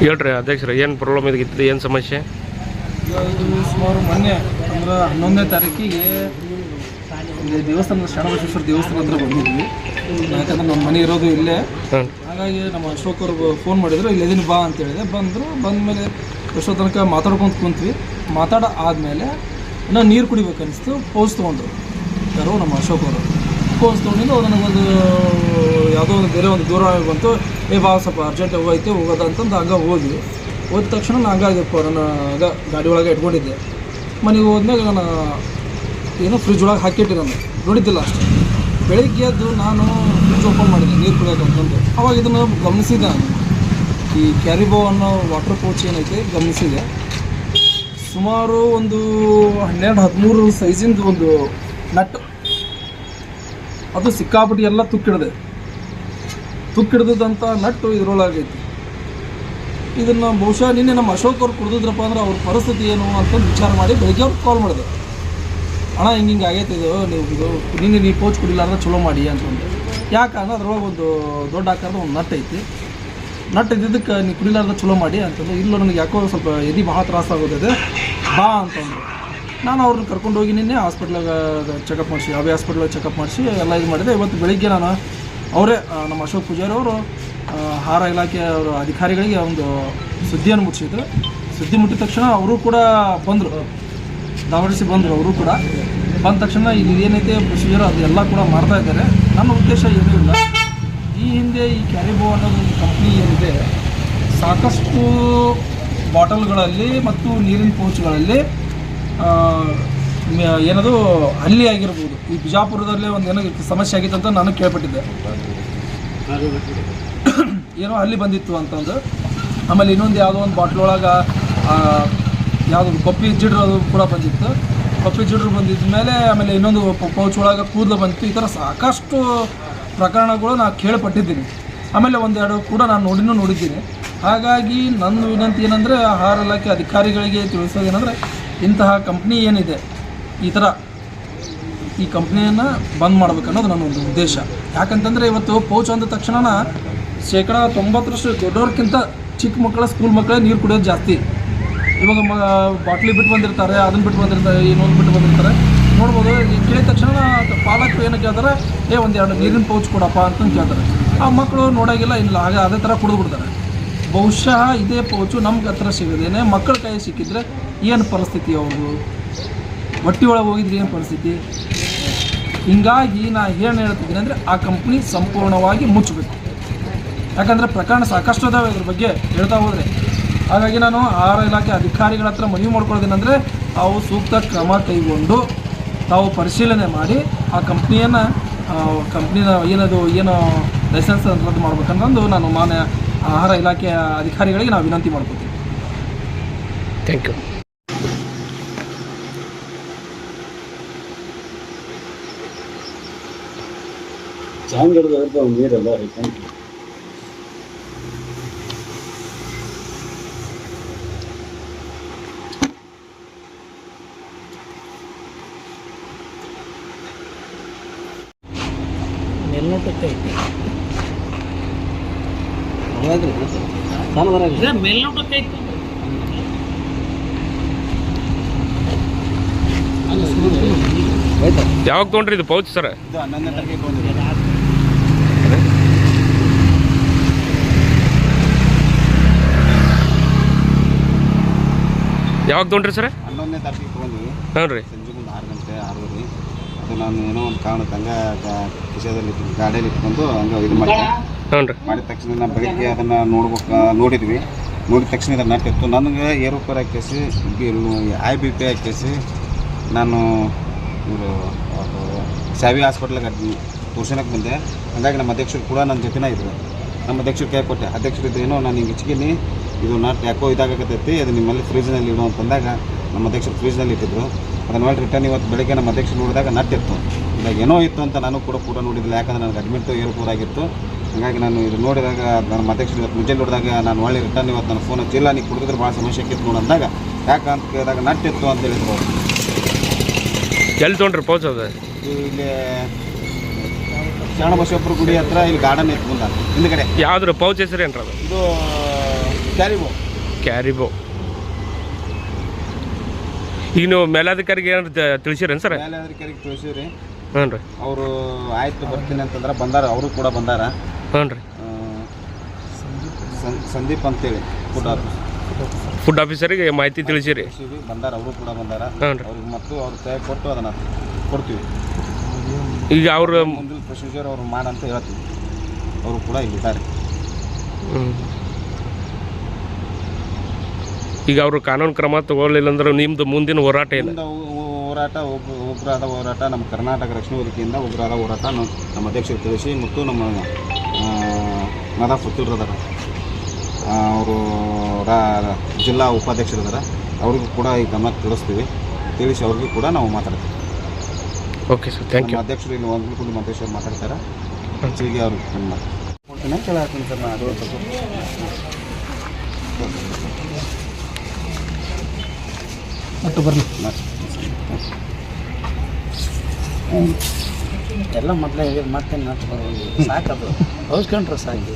ಹೇಳ್ರಿ ಅಧ್ಯಕ್ಷರ, ಏನು ಪ್ರಾಬ್ಲಮ್ ಇದಕ್ಕಿತ್ತು, ಏನು ಸಮಸ್ಯೆ? ಇದು ಸುಮಾರು ಮೊನ್ನೆ ಅಂದ್ರೆ 11ನೇ ತಾರೀಕಿಗೆ ಇಲ್ಲಿ ದೇವಸ್ಥಾನದ ಶರಣಬಸವೇಶ್ವರ ದೇವಸ್ಥಾನ ಹತ್ರ ಬಂದಿದ್ವಿ. ಯಾಕಂದ್ರೆ ನಮ್ಮ ಮನೆ ಇರೋದು ಇಲ್ಲೇ, ಹಾಗಾಗಿ ನಮ್ಮ ಅಶೋಕ್ ಅವ್ರಿಗೆ ಫೋನ್ ಮಾಡಿದ್ರು, ಇಲ್ಲಿ ಇದೀನಿ ಬಾ ಅಂತ ಹೇಳಿದೆ. ಬಂದಮೇಲೆ ಎಷ್ಟೋ ತನಕ ಮಾತಾಡ್ಕೊಂಡು ಕುಂತ್ವಿ. ಆದಮೇಲೆ ನಾನು ನೀರು ಕುಡಿಬೇಕು ಅನಿಸ್ತು. ಪೌಸ್ ತೊಗೊಂಡ್ರು ಯಾರೋ ನಮ್ಮ ಅಶೋಕ್ ಅವರು. ಪೌಸ್ ತೊಗೊಂಡಿದ್ದು ನನಗೊಂದು ಯಾವುದೋ ಒಂದು ಬೇರೆ ಒಂದು ದೂರ ಬಂತು. ಬಾ ಸ್ವಲ್ಪ ಅರ್ಜೆಂಟ್ ಹೋಗೋದ ಅಂತಂದು ಹಂಗೆ ಹೋದ್ವಿ. ಹೋದ ತಕ್ಷಣ ನಾನು ಹಂಗಾಗಿಪ್ಪ, ನಾನು ಗಾಡಿ ಒಳಗೆ ಇಟ್ಕೊಂಡಿದ್ದೆ. ಮನೆಗೆ ಹೋದ್ಮೇಲೆ ನಾನು ಏನೋ ಫ್ರಿಜ್ ಒಳಗೆ ಹಾಕಿಟ್ಟೆ, ನಾನು ನೋಡಿದ್ದಿಲ್ಲ ಅಷ್ಟೇ. ಬೆಳಿಗ್ಗೆ ಎದ್ದು ನಾನು ಫ್ರಿಜ್ ಓಪನ್ ಮಾಡಿದ್ದೆ ನೀರು ಕುಡಿಯೋಕೆ ಅಂತಂದು. ಅವಾಗ ಇದನ್ನು ಗಮನಿಸಿದೆ ನಾನು, ಈ ಕ್ಯಾರಿಬೋ ಅನ್ನೋ ವಾಟರ್ ಪೌಚ್ ಏನೈತೆ ಗಮನಿಸಿದೆ. ಸುಮಾರು ಒಂದು 12-13 ಸೈಜಿಂದು ಒಂದು ನಟ್ಟು, ಅದು ಸಿಕ್ಕಾಪಟ್ಟಿ ಎಲ್ಲ ತುಕ್ಕಿಡ್ದಂಥ ನಟ್ಟು ಇದರೊಳಗೈತಿ. ಇದನ್ನು ಬಹುಶಃ ನಿನ್ನೆ ನಮ್ಮ ಅಶೋಕ್ ಅವ್ರು ಕುಡಿದ್ರಪ್ಪ ಅಂದ್ರೆ ಅವ್ರ ಪರಿಸ್ಥಿತಿ ಏನು ಅಂತಂದು ವಿಚಾರ ಮಾಡಿ ಬೆಳಗ್ಗೆ ಅವ್ರಿಗೆ ಕಾಲ್ ಮಾಡಿದೆ. ಅಣ್ಣ ಹಿಂಗೆ ಆಗೈತೆ ಇದು, ನೀವು ಪೌಚ್ ಕುಡಿಲಾರ್ದ ಚಲೋ ಮಾಡಿ ಅಂತಂದು. ಯಾಕಂದ್ರೆ ಅದ್ರೊಳಗೆ ಒಂದು ದೊಡ್ಡ ಆಕಾರದ ಒಂದು ನಟ್ಟು ಐತಿ. ನಟ್ಟು ಇದ್ದಿದ್ದಕ್ಕೆ ನೀವು ಕುಡಿಲಾರ್ದ ಚಲೋ ಮಾಡಿ ಅಂತಂದು. ಇಲ್ಲ ನನಗೆ ಯಾಕೋ ಸ್ವಲ್ಪ ಎದೆ ಭಾಳ ತ್ರಾಸಾಗೋದಿದೆ, ಬಾ ಅಂತಂದರು. ನಾನು ಅವ್ರನ್ನ ಕರ್ಕೊಂಡೋಗಿ ನಿನ್ನೆ ಹಾಸ್ಪಿಟ್ಲಾಗ ಚೆಕಪ್ ಮಾಡಿಸಿ, ಹಾಸ್ಪಿಟ್ಲಾಗ ಚೆಕಪ್ ಮಾಡಿಸಿ ಎಲ್ಲ ಇದು ಮಾಡಿದೆ. ಇವತ್ತು ಬೆಳಿಗ್ಗೆ ನಾನು ಅವರೇ ನಮ್ಮ ಅಶೋಕ್ ಪೂಜಾರಿ ಅವರು ಆಹಾರ ಇಲಾಖೆ ಅವರ ಅಧಿಕಾರಿಗಳಿಗೆ ಒಂದು ಸುದ್ದಿಯನ್ನು ಮುಟ್ಟಿಸಿದ್ರು. ಸುದ್ದಿ ಮುಟ್ಟಿದ ತಕ್ಷಣ ಅವರು ಕೂಡ ಬಂದರು, ಧಾವಡಿಸಿ ಬಂದರು. ಅವರು ಕೂಡ ಬಂದ ತಕ್ಷಣ ಇದು ಏನೈತೆ ಪ್ರೊಸೀಜರ್ ಅದೆಲ್ಲ ಕೂಡ ಮಾಡ್ತಾ ಇದ್ದಾರೆ. ನನ್ನ ಉದ್ದೇಶ ಏನೂ ಇಲ್ಲ. ಈ ಹಿಂದೆ ಈ ಕ್ಯಾರಿಬೋ ಅನ್ನೋದು ಒಂದು ಕಂಪ್ನಿ ಏನಿದೆ, ಸಾಕಷ್ಟು ಬಾಟಲ್ಗಳಲ್ಲಿ ಮತ್ತು ನೀರಿನ ಪೌಚ್ಗಳಲ್ಲಿ ಏನದು ಹಲ್ಲಿ ಆಗಿರ್ಬೋದು. ಈ ಬಿಜಾಪುರದಲ್ಲೇ ಒಂದು ಏನೋ ಸಮಸ್ಯೆ ಆಗಿತ್ತು ಅಂತ ನಾನು ಕೇಳ್ಪಟ್ಟಿದ್ದೆ, ಏನೋ ಹಲ್ಲಿ ಬಂದಿತ್ತು ಅಂತಂದು. ಆಮೇಲೆ ಇನ್ನೊಂದು ಯಾವುದೋ ಒಂದು ಬಾಟ್ಲ್ ಒಳಗೆ ಯಾವುದೋ ಕಪ್ಪಿ ಜಿಡ್ರು ಅದು ಕೂಡ ಬಂದಿತ್ತು. ಕಪ್ಪಿ ಜಿಡ್ರು ಬಂದಿದ್ದ ಮೇಲೆ ಆಮೇಲೆ ಇನ್ನೊಂದು ಪೌಚ್ ಒಳಗೆ ಕೂದಲು ಬಂದಿತ್ತು. ಈ ಥರ ಸಾಕಷ್ಟು ಪ್ರಕರಣಗಳು ನಾನು ಕೇಳ್ಪಟ್ಟಿದ್ದೀನಿ. ಆಮೇಲೆ ಒಂದೆರಡು ಕೂಡ ನಾನು ನೋಡಿದ್ದೀನಿ. ಹಾಗಾಗಿ ನನ್ನ ವಿನಂತಿ ಏನಂದರೆ, ಆಹಾರ ಇಲಾಖೆ ಅಧಿಕಾರಿಗಳಿಗೆ ತಿಳಿಸೋದೇನೆಂದರೆ, ಇಂತಹ ಕಂಪ್ನಿ ಏನಿದೆ ಈ ಕಂಪ್ನಿಯನ್ನು ಬಂದ್ ಮಾಡ್ಬೇಕು ಅನ್ನೋದು ನನ್ನ ಒಂದು ಉದ್ದೇಶ. ಯಾಕಂತಂದರೆ ಇವತ್ತು ಪೌಚ್ ಅಂದ ತಕ್ಷಣ 90% ದೊಡ್ಡವ್ರಿಗಿಂತ ಚಿಕ್ಕ ಮಕ್ಕಳ, ಸ್ಕೂಲ್ ಮಕ್ಕಳೇ ನೀರು ಕುಡಿಯೋದು ಜಾಸ್ತಿ. ಇವಾಗ ಬಾಟ್ಲಿ ಬಿಟ್ಟು ಬಂದಿರ್ತಾರೆ, ಅದನ್ನು ಬಿಟ್ಟು ಬಂದಿರ್ತಾರೆ, ಇನ್ನೊಂದು ಬಿಟ್ಟು ಬಂದಿರ್ತಾರೆ. ನೋಡ್ಬೋದು, ಕೇಳಿದ ತಕ್ಷಣ ಪಾಲಕರು ಏನು ಕೇಳ್ತಾರೆ, ಒಂದೆರಡು ನೀರಿನ ಪೌಚ್ ಕೊಡಪ್ಪ ಅಂತಂದು ಕೇಳ್ತಾರೆ. ಆ ಮಕ್ಕಳು ನೋಡೋಗಿಲ್ಲ, ಇಲ್ಲ ಹಾಗೆ ಅದೇ ಥರ ಕುಡಿದು ಬಿಡ್ತಾರೆ. ಬಹುಶಃ ಇದೇ ಪೌಚು ನಮ್ಗೆ ಹತ್ರ ಸಿಗೋದೇನೆ ಮಕ್ಕಳ ಕೈ ಸಿಕ್ಕಿದ್ರೆ ಏನು ಪರಿಸ್ಥಿತಿ, ಅವ್ರದ್ದು ಹೊಟ್ಟೆ ಒಳಗೆ ಹೋಗಿದ್ರೆ ಏನು ಪರಿಸ್ಥಿತಿ. ಹೀಗಾಗಿ ನಾನು ಏನು ಹೇಳ್ತಿದ್ದೀನಿ ಅಂದರೆ, ಆ ಕಂಪ್ನಿ ಸಂಪೂರ್ಣವಾಗಿ ಮುಚ್ಚಬೇಕು. ಯಾಕಂದರೆ ಪ್ರಕರಣ ಸಾಕಷ್ಟು ಅದಾವೆ ಇದ್ರ ಬಗ್ಗೆ ಹೇಳ್ತಾ ಹೋದರೆ. ಹಾಗಾಗಿ ನಾನು ಆಹಾರ ಇಲಾಖೆ ಅಧಿಕಾರಿಗಳ ಹತ್ರ ಮನವಿ ಮಾಡ್ಕೊಳ್ಳೋದೇನೆಂದರೆ, ತಾವು ಸೂಕ್ತ ಕ್ರಮ ಕೈಗೊಂಡು ತಾವು ಪರಿಶೀಲನೆ ಮಾಡಿ ಆ ಕಂಪ್ನಿನ ಏನು ಲೈಸೆನ್ಸ್ ರದ್ದು ಮಾಡ್ಬೇಕನ್ನೋದು ನಾನು ಮಾನ್ಯ ಆಹಾರ ಇಲಾಖೆಯ ಅಧಿಕಾರಿಗಳಿಗೆ ನಾವು ವಿನಂತಿ ಮಾಡ್ಕೊತೀವಿ. Thank you. ನೀರಲ್ಲ ಮೇಲ್ನೋಟಕ್ಕೆ ಐತಿ, ಮೇಲ್ನೋಟಕ್ಕೆ ಐತಿ. ಯಾವಾಗ ತೊಗೊಂಡ್ರಿ ಇದು ಪೌಚ್ ಸರ್? ಇದು 11ನೇ ತಾರೀಕಿಗೆ ತೊಗೊಂಡಿದ್ದೆ. ಯಾವಾಗ ತೊಗೊಂಡ್ರಿ ಸರ್? 11ನೇ ತಾರೀಕಿಗೆ ತೊಗೊಂಡ್ವಿ. ಹಾಂ ರೀ, ಸಂಜೆ ಮುಂದೆ 6 ಗಂಟೆ 6:30. ಅದು ನಾನು ಏನೋ ಒಂದು ಕಾರಣಕ್ಕೆ ಹಂಗೆ ಕಿಶದಲ್ಲಿ ಗಾಡಿಯಲ್ಲಿ ಇಟ್ಕೊಂಡು ಹಂಗೆ ಇದು ಮಾಡಿದೆ. ಹ್ಞೂ ರೀ. ಮಾಡಿದ ತಕ್ಷಣ ನಾವು ಬೆಳಿಗ್ಗೆ ಅದನ್ನು ನೋಡಿದ್ವಿ. ನೋಡಿದ ತಕ್ಷಣ ಇದು ನಟ್ಟಿತ್ತು. ನನಗೆ ಏರೋಪೇರ್ ಹಾಕಿಸಿ IBP ಹಾಕಿಸಿ ನಾನು ಇವರು ಶಾವಿ ಹಾಸ್ಪಿಟ್ಲಿಗೆ ತೋರ್ಸೋಕ್ಕೆ ಬಂದೆ. ಹಾಗಾಗಿ ನಮ್ಮ ಅಧ್ಯಕ್ಷರು ಕೂಡ ನನ್ನ ಜೊತೆನೇ ಇದ್ರು. ನಮ್ಮ ಅಧ್ಯಕ್ಷರು ಕೈ ಕೊಟ್ಟೆ. ಅಧ್ಯಕ್ಷರು ಇದ್ದೇನೋ ನಾನು ಹಿಂಗೆ ಹೆಚ್ಚಿಗೆ ಇದು ನಟ್ ಯಾಕೋ ಇದಾಗತ್ತೈತಿ, ಅದು ನಿಮ್ಮಲ್ಲಿ ಫ್ರಿಜ್ನಲ್ಲಿ ಇಡೋ ಅಂತಂದಾಗ ನಮ್ಮ ಅಧ್ಯಕ್ಷರು ಫ್ರಿಜ್ನಲ್ಲಿ ಇಟ್ಟಿದ್ರು. ಅದನ್ನು ಮಾಡಿ ರಿಟರ್ನ್ ಇವತ್ತು ಬೆಳಗ್ಗೆ ನಮ್ಮ ಅಧ್ಯಕ್ಷರು ನೋಡಿದಾಗ ನಟ್ಟಿತ್ತು. ಇವಾಗ ಏನೋ ಇತ್ತು ಅಂತ ನಾನು ಕೂಡ ನೋಡಿದ್ದಿಲ್ಲ, ಯಾಕಂದರೆ ನನಗೆ ಅಡ್ಮಿಟ್ ಏರ್ಪೂರಾಗಿತ್ತು. ಹಾಗಾಗಿ ನಾನು ಇದು ನೋಡಿದಾಗ ನಮ್ಮ ಅಧ್ಯಕ್ಷರು ಇವತ್ತು ಮುಂಜಾನೆ ನೋಡಿದಾಗ ನಾನು ಒಳ್ಳೆ ರಿಟರ್ನ್ ಇವತ್ತು ನನ್ನ ಫೋನ್ ಹಚ್ಚಿಲ್ಲ, ನೀವು ಕುಡಿದ್ರೆ ಭಾಳ ಸಮಸ್ಯೆ ಆಕಿತ್ತು ನೋಡಿ ಅಂದಾಗ, ಯಾಕೆ ಅಂತ ಕೇಳಿದಾಗ ನಟ್ಟಿತ್ತು ಅಂತ ಹೇಳಿದ್ರು. ಎಲ್ಲಿ ತೊಗೊಂಡ್ರಿ ಪೌಚ್? ಅದು ಇಲ್ಲಿ ಶರಣಬಸವೇಶ್ವರ ಗುಡಿ ಹತ್ರ ಇಲ್ಲಿ ಗಾರ್ಡನ್ ಐತೆ ಮುಂದೆ ಹಿಂದ್ಗಡೆ. ಯಾವ್ದ್ರ ಪೌಚ್ ಹೆಸರು ಏನ್ರ ಅದು? ಇದು ಕ್ಯಾರಿಬೋ. ಈಗ ನೀವು ಮೇಲಾಧಿಕಾರಿಗೆ ಏನಾರು ತಿಳಿಸಿರೇನು ಸರ್? ಮೇಲಾಧಿಕಾರಿಗೆ ತಿಳಿಸಿವ್ರಿ. ಹ್ಞೂ ರೀ. ಅವರು ಆಯ್ತು ಬರ್ತೀನಿ ಅಂತಂದ್ರೆ ಬಂದಾರ, ಅವರು ಕೂಡ ಬಂದಾರ. ಹ್ಞೂ ರೀ. ಸಂದೀಪ್ ಅಂತೇಳಿ ಫುಡ್ ಆಫೀಸರಿಗೆ ಮಾಹಿತಿ ತಿಳಿಸಿರಿ. ಬಂದಾರ, ಅವರು ಕೂಡ ಬಂದಾರ. ಹ್ಞೂ ರೀ. ಅವ್ರಿಗೆ ಮತ್ತು ಅವ್ರ ಕೈ ಕೊಟ್ಟು ಅದನ್ನು ಕೊಡ್ತೀವಿ. ಈಗ ಅವರು ಮುಂದಿನ ಪ್ರೊಸೀಜರ್ ಅವ್ರು ಮಾಡಂತ ಹೇಳ್ತೀವಿ. ಅವರು ಕೂಡ ಇಲ್ಲಿದ್ದಾರೆ. ಈಗ ಅವರು ಕಾನೂನು ಕ್ರಮ ತಗೊಳ್ಳಿಲ್ಲ ಅಂದ್ರೆ ನಿಮ್ಮದು ಮುಂದಿನ ಹೋರಾಟ ಏನು? ಹೋರಾಟ ಉಗ್ರವಾದ ಹೋರಾಟ, ನಮ್ಮ ಕರ್ನಾಟಕ ರಕ್ಷಣಾ ವೇದಿಕೆಯಿಂದ ಉಗ್ರವಾದ ಹೋರಾಟ ನಮ್ಮ ಅಧ್ಯಕ್ಷರು ತಿಳಿಸಿ ಮತ್ತು ನಮ್ಮ ನದಾಫ್ ವಕೀಲರದಾರ, ಅವರು ಜಿಲ್ಲಾ ಉಪಾಧ್ಯಕ್ಷರಿದ್ದಾರೆ, ಅವ್ರಿಗೂ ಕೂಡ ಈ ಗಮನ ತಿಳಿಸ್ತೀವಿ. ತಿಳಿಸಿ ಅವ್ರಿಗೂ ಕೂಡ ನಾವು ಮಾತಾಡ್ತೀವಿ. Okay sir, thank you. ನಮ್ಮ ಅಧ್ಯಕ್ಷರು ಇಲ್ಲಿ ಒಂದು ಕೂಡ ಮಂತೇಶ್ವರ್ ಮಾತಾಡ್ತಾರೆ. ಹೆಚ್ಚಿಗೆ ಅವ್ರಿಗೆ ಕೊಡ್ತೀನಿ ಕೇಳಾತೀನಿ ಸರ್. ನಾನು ಒಟ್ಟು ಬರಲಿ ಎಲ್ಲ ಮೊದಲೇ ಮತ್ತೆ ಮತ್ತೆ ಸಾಕದು ಹೌಸ್ಕೊಂಡ್ರೆ ಸಾಕು.